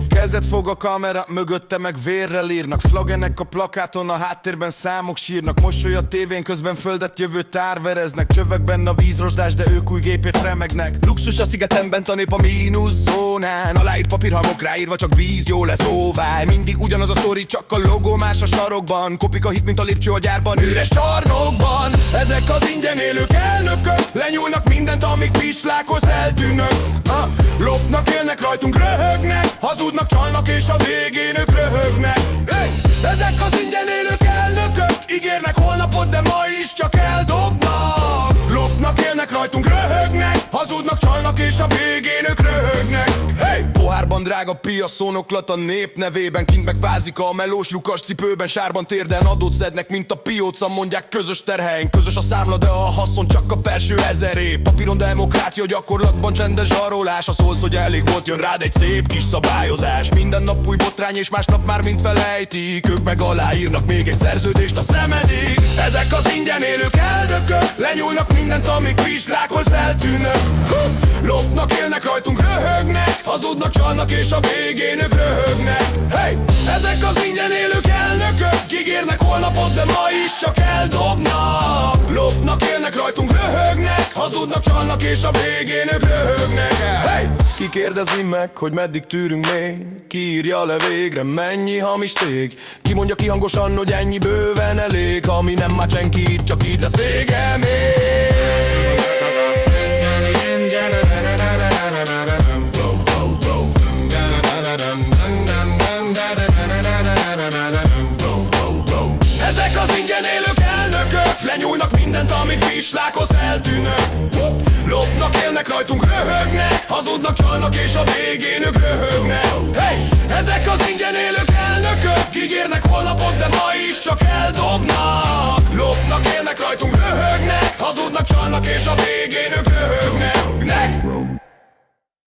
Kezet fog a kamera, mögötte meg vérrel írnak szlogenek a plakáton, a háttérben számok sírnak. Mosoly a tévén, közben földet jövő tárvereznek. Csövekben a vízrosdás, de ők új gépért remegnek. Luxus a szigetemben, a nép a mínuszónán. Aláírt papírhalmok ráírva, csak víz, jó lesz, óvár. Mindig ugyanaz a sztori, csak a logó más a sarokban. Kopik a hit, mint a lépcső a gyárban, üres csarnokban. Ezek az ingyen élők elnökök, lenyúlnak mindent, amíg pislákhoz eltűnök. Lopnak, élnek rajtunk, röhögnek, hazudnak, csalnak és a végén ők röhögnek. Ezek az ingyen élők elnökök, ígérnek holnapot, de ma is csak eldobnak. Lopnak, élnek rajtunk, röhögnek, hazudnak, csalnak és a végén ők röhögnek. Pohárban drága pia, szónoklat a nép nevében. Kint meg fázik a melós lyukas cipőben, sárban térden adót szednek, mint a pióca. Mondják közös terhelyen, közös a számla, de a haszon csak a felső ezeré. Papíron demokrácia, gyakorlatban csendes zsarolás. Ha szólsz, hogy elég volt, jön rád egy szép kis szabályozás. Minden nap új botrány és másnap már mind felejtik. Ők meg aláírnak még egy szerződést a szemedig. Ezek az ingyen élők elnökök, lenyúlnak mindent, amíg pislákhoz eltűnök. Lopnak, élnek rajtunk, röhögnek, hazudnak, csalnak és a végén ők röhögnek. Ezek az ingyen élők elnökök, ígérnek holnapot, de ma is csak eldobnak. Lopnak, élnek rajtunk, röhögnek, hazudnak, csalnak és a végén ők röhögnek. Ki kérdezi meg, hogy meddig tűrünk még? Ki írja le végre, mennyi hamis tég? Ki mondja ki hangosan, hogy ennyi bőven elég? Ami nem már senki, csak így lesz vége még. Ezek az ingyen élők elnökök, lenyúlnak mindent, amíg pislákhoz eltűnök. Lopnak, élnek rajtunk, röhögnek, hazudnak, csalnak és a végén ők röhögnek. Ezek az ingyen élők elnökök, ígérnek holnapot, de ma is csak eldobnak. Lopnak, élnek rajtunk, röhögnek, hazudnak, csalnak és a végén ők röhögnek.